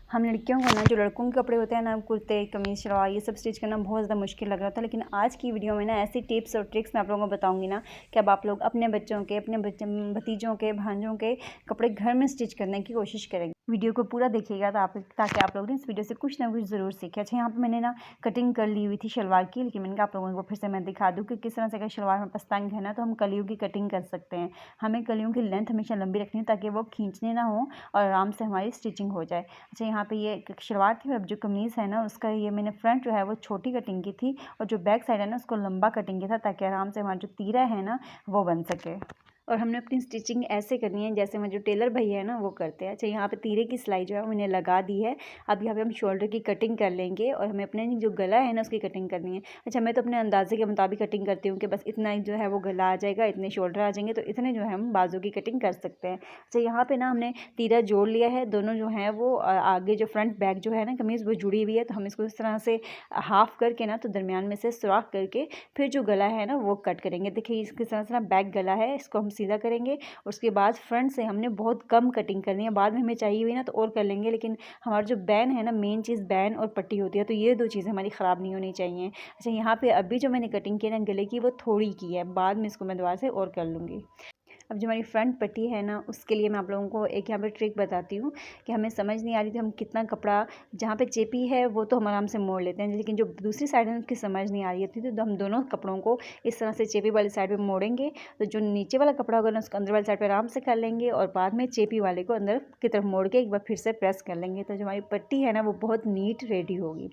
हम लड़कियों को ना जो लड़कों के कपड़े होते हैं ना, कुर्ते, कमीज़, शलवार, ये सब स्टिच करना बहुत ज़्यादा मुश्किल लग रहा था। लेकिन आज की वीडियो में ना ऐसी टिप्स और ट्रिक्स मैं आप लोगों को बताऊंगी ना कि अब आप लोग अपने बच्चों के, अपने भतीजों के, भांजों के कपड़े घर में स्टिच करने की कोशिश करेंगे। वीडियो को पूरा देखिएगा ताकि आप लोग इस वीडियो से कुछ ना कुछ ज़रूर सीखें। अच्छा, यहाँ पर मैंने ना कटिंग कर ली हुई थी शलवार की, लेकिन मैंने कहा आप लोगों को फिर से मैं दिखा दूँ कि किस तरह से अगर शलवार में पस्तंग है ना तो हम कलियों की कटिंग कर सकते हैं। हमें कलियों की लेंथ हमेशा लंबी रखनी है ताकि वो खींचने ना हो और आराम से हमारी स्टिचिंग हो जाए। अच्छा, यहाँ पे ये शलवार थी। अब जो कमीज़ है ना उसका ये मैंने फ्रंट जो है वो छोटी कटिंग की थी और जो बैक साइड है ना उसको लंबा कटिंग किया था ताकि आराम से हमारा जो तीरा है ना वो बन सके। और हमने अपनी स्टिचिंग ऐसे करनी है जैसे हमारे जो टेलर भैया है ना वो करते हैं। अच्छा, यहाँ पे तीरे की सिलाई जो है वो मैंने लगा दी है। अब यहाँ पे हम शोल्डर की कटिंग कर लेंगे और हमें अपने जो गला है ना उसकी कटिंग करनी है। अच्छा, मैं तो अपने अंदाजे के मुताबिक कटिंग करती हूँ कि बस इतना ही जो है वो गला आ जाएगा, इतने शोल्डर आ जाएंगे, तो इतने जो है हम बाजू की कटिंग कर सकते हैं। अच्छा, यहाँ पे ना हमने तीरा जोड़ लिया है, दोनों जो हैं वो आगे जो फ्रंट बैक जो है ना कमीज़ वो जुड़ी हुई है, तो हम इसको इस तरह से हाफ करके ना तो दरमियान में से सुराख करके फिर जो गला है ना वो कट करेंगे। देखिए इसके तरह से ना बैक गला है, इसको हम सीधा करेंगे। उसके बाद फ्रंट से हमने बहुत कम कटिंग करनी है, बाद में हमें चाहिए हुई ना तो और कर लेंगे, लेकिन हमारा जो बैन है ना, मेन चीज़ बैन और पट्टी होती है, तो ये दो चीज़ें हमारी ख़राब नहीं होनी चाहिए। अच्छा, यहाँ पे अभी जो मैंने कटिंग की ना गले की वो थोड़ी की है, बाद में इसको मैं दोबारा से और कर लूँगी। अब जो हमारी फ्रंट पट्टी है ना उसके लिए मैं आप लोगों को एक यहाँ पे ट्रिक बताती हूँ कि हमें समझ नहीं आ रही थी हम कितना कपड़ा, जहाँ पे चेपी है वो तो हम आराम से मोड़ लेते हैं, लेकिन जो दूसरी साइड है उसकी समझ नहीं आ रही थी, तो हम दोनों कपड़ों को इस तरह से चेपी वाली साइड पे मोड़ेंगे, तो जो नीचे वाला कपड़ा होगा ना उसको अंदर वाली साइड पे आराम से कर लेंगे और बाद में चेपी वाले को अंदर की तरफ मोड़ के एक बार फिर से प्रेस कर लेंगे, तो जो हमारी पट्टी है ना वो बहुत नीट रेडी होगी।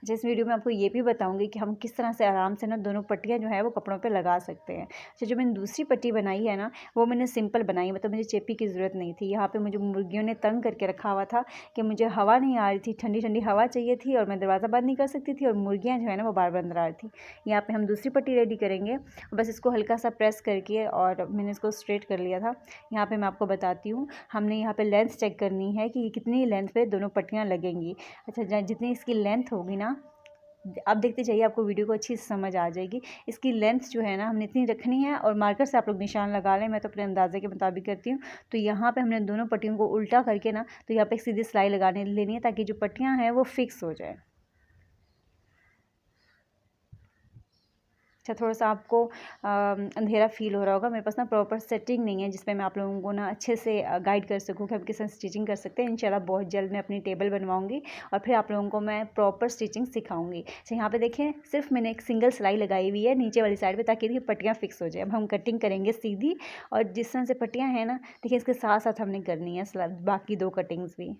जिस वीडियो में आपको ये भी बताऊँगी कि हम किस तरह से आराम से ना दोनों पट्टियाँ जो है वो कपड़ों पर लगा सकते हैं। तो जो मैंने दूसरी पट्टी बनाई है ना वो मैंने सिंपल बनाई, मतलब मुझे चेपी की ज़रूरत नहीं थी। यहाँ पे मुझे मुर्गियों ने तंग करके रखा हुआ था कि मुझे हवा नहीं आ रही थी, ठंडी ठंडी हवा चाहिए थी और मैं दरवाज़ा बंद नहीं कर सकती थी और मुर्गियाँ जो है ना वो बार बार अंदर आ रही थी। यहाँ पे हम दूसरी पट्टी रेडी करेंगे, बस इसको हल्का सा प्रेस करके और मैंने इसको स्ट्रेट कर लिया था। यहाँ पे मैं आपको बताती हूँ, हमने यहाँ पे लेंथ चेक करनी है कि कितनी लेंथ पे दोनों पट्टियाँ लगेंगी। अच्छा, जितनी इसकी लेंथ होगी ना, आप देखते जाइए, आपको वीडियो को अच्छी से समझ आ जाएगी। इसकी लेंथ जो है ना हमने इतनी रखनी है और मार्कर से आप लोग निशान लगा लें, मैं तो अपने अंदाजे के मुताबिक करती हूँ। तो यहाँ पे हमने दोनों पट्टियों को उल्टा करके ना तो यहाँ पे एक सीधी सिलाई लगाने लेनी है ताकि जो पट्टियाँ हैं वो फिक्स हो जाए। अच्छा, थोड़ा सा आपको अंधेरा फील हो रहा होगा, मेरे पास ना प्रॉपर सेटिंग नहीं है जिसमें मैं आप लोगों को ना अच्छे से गाइड कर सकूँ कि हम किस तरह स्टिचिंग कर सकते हैं। इंशाल्लाह बहुत जल्द मैं अपनी टेबल बनवाऊंगी और फिर आप लोगों को मैं प्रॉपर स्टिचिंग सिखाऊंगी। अच्छा, यहाँ पे देखें, सिर्फ मैंने एक सिंगल सिलाई लगाई हुई है नीचे वाली साइड पर ताकि देखिए पट्टियाँ फिक्स हो जाए। अब हम कटिंग करेंगे सीधी, और जिस तरह से पट्टियाँ हैं ना देखिए इसके साथ साथ हमने करनी है बाकी दो कटिंग्स भी।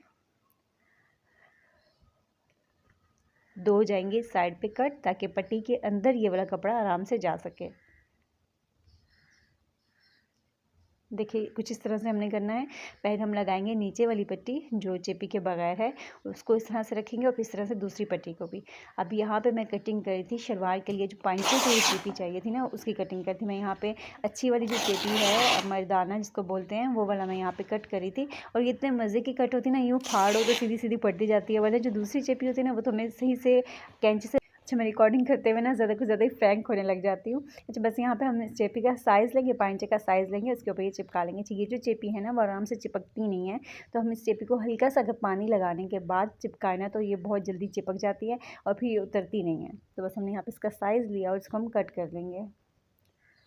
दो जाएंगे साइड पे कट ताकि पट्टी के अंदर ये वाला कपड़ा आराम से जा सके। देखिए कुछ इस तरह से हमने करना है। पहले हम लगाएंगे नीचे वाली पट्टी जो चेपी के बगैर है, उसको इस तरह से रखेंगे और फिर इस तरह से दूसरी पट्टी को भी। अब यहाँ पे मैं कटिंग करी थी शलवार के लिए, जो पाइंचे की चेपी चाहिए थी ना उसकी कटिंग करी थी मैं। यहाँ पे अच्छी वाली जो चेपी है, मर्दाना जिसको बोलते हैं, वो वाला मैं यहाँ पे कट करी थी। और ये इतने मज़े की कट होती है ना, यूँ फाड़ो तो सीधी सीधी पड़ती जाती है, वरना जो दूसरी चेपी होती है ना वो तो मैं सही से कैंची से, अच्छा मैं रिकॉर्डिंग करते हुए ना ज़्यादा कुछ ज़्यादा ही फ्रैंक होने लग जाती हूँ। अच्छा, बस यहाँ पे हम इस चेपी का साइज़ लेंगे, पाइंचे का साइज़ लेंगे, उसके ऊपर ये चिपका लेंगे। अच्छा, ये जो चेपी है ना वो आराम से चिपकती नहीं है, तो हम इस चेपी को हल्का सा अगर पानी लगाने के बाद चिपकाए ना तो ये बहुत जल्दी चिपक जाती है और फिर ये उतरती नहीं है। तो बस हमने यहाँ पे इसका साइज़ लिया और इसको हम कट कर लेंगे।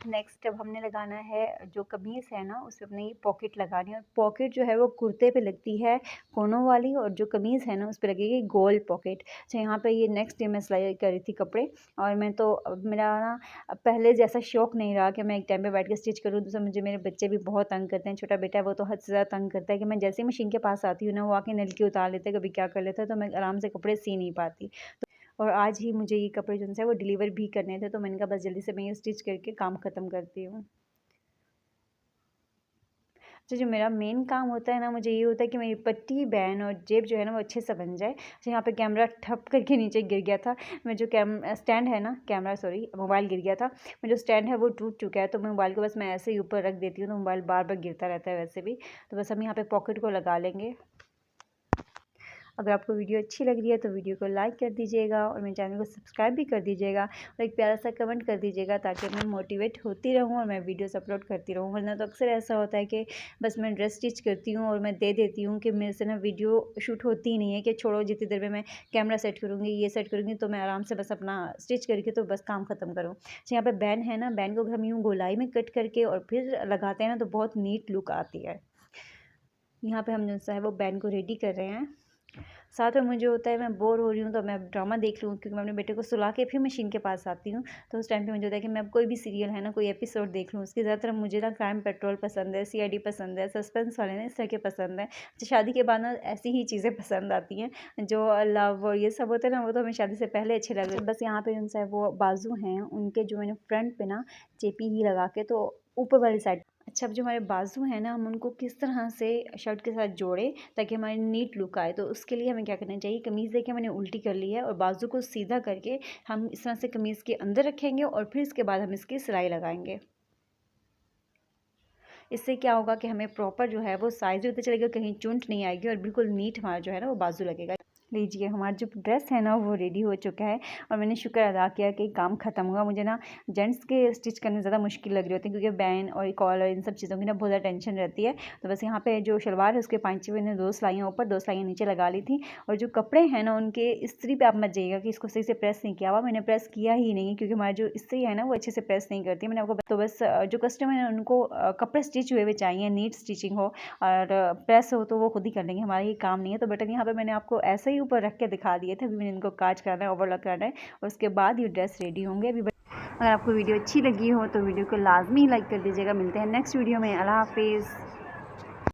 नेक्स्ट अब हमने लगाना है जो कमीज़ है ना उसमें अपने ये पॉकेट लगानी है, और पॉकेट जो है वो कुर्ते पे लगती है कोनों वाली, और जो कमीज़ है ना उस पर लगेगी गोल पॉकेट। अच्छा, यहाँ पे ये नेक्स्ट डे मैं सिलाई करी थी कपड़े, और मैं तो मेरा ना पहले जैसा शौक़ नहीं रहा कि मैं एक टाइम पे बैठ के स्टिच करूँ। दूसरा मुझे मेरे बच्चे भी बहुत तंग करते हैं, छोटा बेटा है वो तो हद से ज़्यादा तंग करता है कि मैं जैसे ही मशीन के पास आती हूँ ना वो आके नलकी उतार लेते हैं, कभी क्या कर लेता है, तो मैं आराम से कपड़े सी नहीं पाती। और आज ही मुझे ये कपड़े जो है वो डिलीवर भी करने थे, तो मैंने कहा बस जल्दी से मैं ये स्टिच करके काम ख़त्म करती हूँ। तो जो मेरा मेन काम होता है ना, मुझे ये होता है कि मेरी पट्टी, बैन और जेब जो है ना वो अच्छे से बन जाए। तो यहाँ पे कैमरा ठप करके नीचे गिर गया था। मैं जो स्टैंड है ना, मोबाइल गिर गया था। मैं जो स्टैंड है वो टूट चुका है, तो मैं मोबाइल को बस मैं ऐसे ही ऊपर रख देती हूँ, तो मोबाइल बार बार गिरता रहता है वैसे भी। तो बस हम यहाँ पे पॉकेट को लगा लेंगे। अगर आपको वीडियो अच्छी लग रही है तो वीडियो को लाइक कर दीजिएगा और मेरे चैनल को सब्सक्राइब भी कर दीजिएगा और एक प्यारा सा कमेंट कर दीजिएगा ताकि मैं मोटिवेट होती रहूँ और मैं वीडियोस अपलोड करती रहूँ। वरना तो अक्सर ऐसा होता है कि बस मैं ड्रेस स्टिच करती हूँ और मैं दे देती हूँ कि मेरे से ना वीडियो शूट होती ही नहीं है कि छोड़ो जितनी देर में मैं कैमरा सेट करूँगी, ये सेट करूँगी तो मैं आराम से बस अपना स्टिच करके तो बस काम ख़त्म करूँ। तो यहाँ पे बैन है ना, बैन को हम यूँ गोलाई में कट करके और फिर लगाते हैं ना तो बहुत नीट लुक आती है। यहाँ पे हम जो सा है वो बैन को रेडी कर रहे हैं। साथ में मुझे होता है मैं बोर हो रही हूँ तो मैं ड्रामा देख लूँ, क्योंकि मैं अपने बेटे को सुला के फिर मशीन के पास आती हूँ। तो उस टाइम पे मुझे होता है कि मैं अब कोई भी सीरियल है ना, कोई एपिसोड देख लूँ। उसकी ज़्यादातर मुझे ना क्राइम पेट्रोल पसंद है, सीआईडी पसंद है, सस्पेंस वाले ना इस तरह के पसंद है। तो शादी के बाद ना ऐसी ही चीज़ें पसंद आती हैं, जो लव और ये सब होते हैं ना, वो तो हमें शादी से पहले अच्छे लग रहे हैं। बस यहाँ पे उनसे वो बाजू हैं उनके जो मैंने फ्रंट पे ना चेपी ही लगा के तो ऊपर वाली साइड। अच्छा, अब जो हमारे बाजू हैं ना, हम उनको किस तरह से शर्ट के साथ जोड़ें ताकि हमारी नीट लुक आए। तो उसके लिए हमें क्या करना चाहिए, कमीज़ देखिए मैंने उल्टी कर ली है और बाजू को सीधा करके हम इस तरह से कमीज़ के अंदर रखेंगे और फिर इसके बाद हम इसकी सिलाई लगाएंगे। इससे क्या होगा कि हमें प्रॉपर जो है वो साइज़ भी पता चलेगा, कहीं चुंट नहीं आएगी और बिल्कुल नीट हमारा जो है ना वो बाजू लगेगा। लीजिए हमारा जो ड्रेस है ना वो रेडी हो चुका है और मैंने शुक्र अदा किया कि काम ख़त्म हुआ। मुझे ना जेंट्स के स्टिच करने ज़्यादा मुश्किल लग रही होती है, क्योंकि बैन और कॉलर इन सब चीज़ों की ना बहुत ज़्यादा टेंशन रहती है। तो बस यहाँ पे जो शलवार है उसके पांचे मैंने 2 सिलाइयाँ ऊपर 2 सिलाइयाँ नीचे लगा ली थी। और जो कपड़े हैं ना उनके इस्त्री पे आप मत जाइएगा कि इसको सही से प्रेस नहीं किया हुआ। मैंने प्रेस किया ही नहीं, क्योंकि हमारी जो इस्त्री है ना वो अच्छे से प्रेस नहीं करती। मैंने आपको तो बस जो कस्टमर है उनको कपड़े स्टिच हुए हुए चाहिए, नीट स्टिचिंग हो और प्रेस हो तो वो खुद ही कर लेंगे, हमारा ये काम नहीं है। तो बटन यहाँ पे मैंने आपको ऐसे ही ऊपर रख के दिखा दिए थे। अभी मैंने इनको काज करना है, ओवरलॉक करना है और उसके बाद ये ड्रेस रेडी होंगे। अभी अगर आपको वीडियो अच्छी लगी हो तो वीडियो को लाजमी लाइक कर दीजिएगा। मिलते हैं नेक्स्ट वीडियो में। अल्लाह हाफिज़।